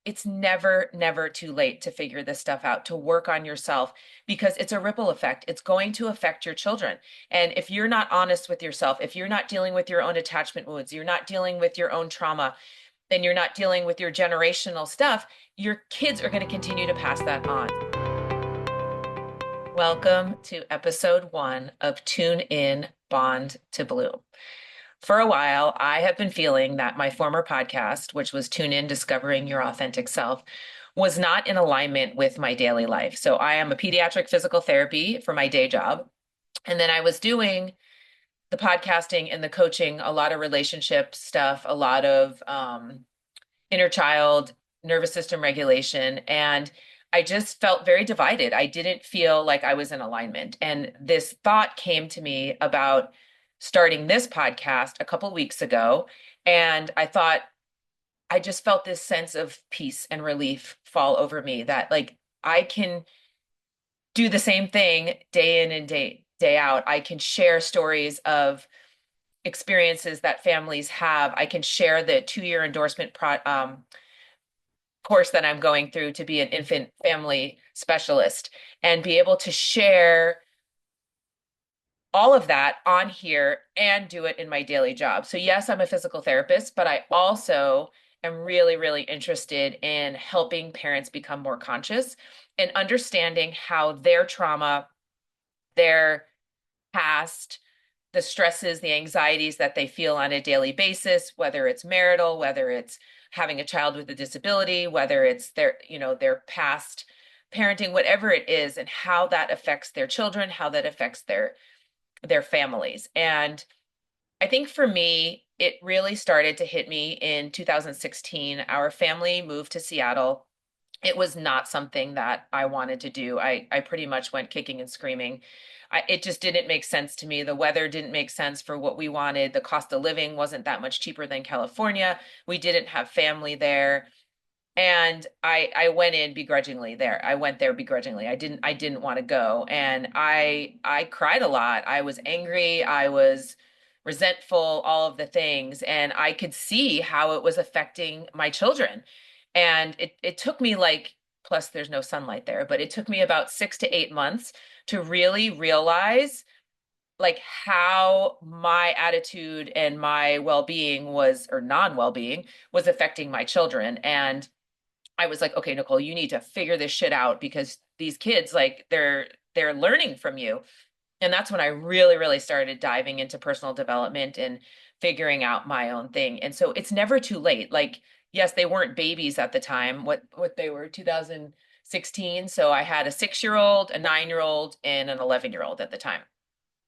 it's never too late to figure this stuff out, to work on yourself, because it's a ripple effect. It's going to affect your children. And if you're not honest with yourself, if you're not dealing with your own attachment wounds, you're not dealing with your own trauma, then you're not dealing with your generational stuff, your kids are going to continue to pass that on. Welcome to episode 1 of Tune In, Bond to Bloom. For a while, I have been feeling that my former podcast, which was Tune In, Discovering Your Authentic Self, was not in alignment with my daily life. So I am a pediatric physical therapy for my day job. And then I was doing the podcasting and the coaching, a lot of relationship stuff, a lot of inner child, nervous system regulation. And I just felt very divided. I didn't feel like I was in alignment. And this thought came to me about starting this podcast a couple weeks ago. And I thought, I just felt this sense of peace and relief fall over me that like I can do the same thing day in and day out. I can share stories of experiences that families have. I can share the 2-year endorsement course that I'm going through to be an infant family specialist and be able to share all of that on here and do it in my daily job. So yes, I'm a physical therapist, but I also am really interested in helping parents become more conscious and understanding how their trauma, their past, the stresses, the anxieties that they feel on a daily basis, whether it's marital, whether it's having a child with a disability, whether it's their past parenting, whatever it is, and how that affects their children, how that affects their families. And I think for me, it really started to hit me in 2016. Our family moved to Seattle. It was not something that I wanted to do. I pretty much went kicking and screaming. It just didn't make sense to me. The weather didn't make sense for what we wanted. The cost of living wasn't that much cheaper than California. We didn't have family there. And I went in begrudgingly there. I went there begrudgingly. I didn't want to go. And I cried a lot. I was angry. I was resentful, all of the things. And I could see how it was affecting my children. And it took me like, plus there's no sunlight there, but it took me about 6 to 8 months to really realize like how my attitude and my well-being was, or non-well-being was affecting my children. And I was like, okay, Nicole, you need to figure this shit out because these kids, like they're learning from you. And that's when I really started diving into personal development and figuring out my own thing. And so it's never too late. Like, yes, they weren't babies at the time, what they were, 2016. So I had a 6-year-old, a 9-year-old, and an 11-year-old at the time.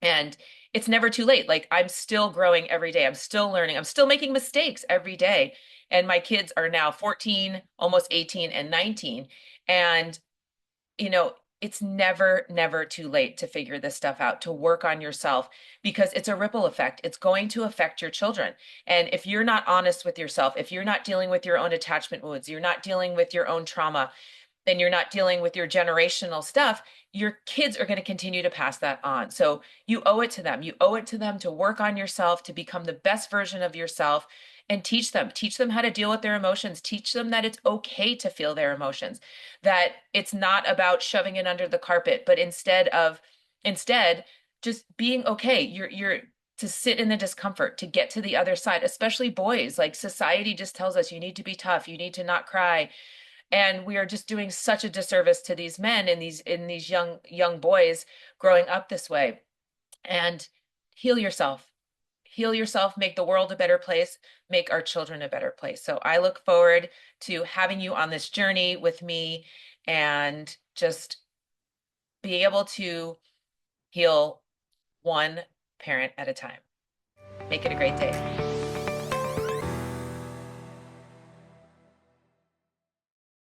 And it's never too late. Like I'm still growing every day. I'm still learning. I'm still making mistakes every day. And my kids are now 14, almost 18, and 19. And, you know, it's never too late to figure this stuff out, to work on yourself, because it's a ripple effect. It's going to affect your children. And if you're not honest with yourself, if you're not dealing with your own attachment wounds, you're not dealing with your own trauma, then you're not dealing with your generational stuff, your kids are going to continue to pass that on. So you owe it to them. You owe it to them to work on yourself, to become the best version of yourself, and teach them how to deal with their emotions. Teach them that it's okay to feel their emotions, that it's not about shoving it under the carpet, but instead just being okay. You're to sit in the discomfort, to get to the other side, especially boys. Like society just tells us you need to be tough, you need to not cry, and we are just doing such a disservice to these men and these young boys growing up this way. And heal yourself, make the world a better place, make our children a better place. So I look forward to having you on this journey with me and just be able to heal one parent at a time. Make it a great day.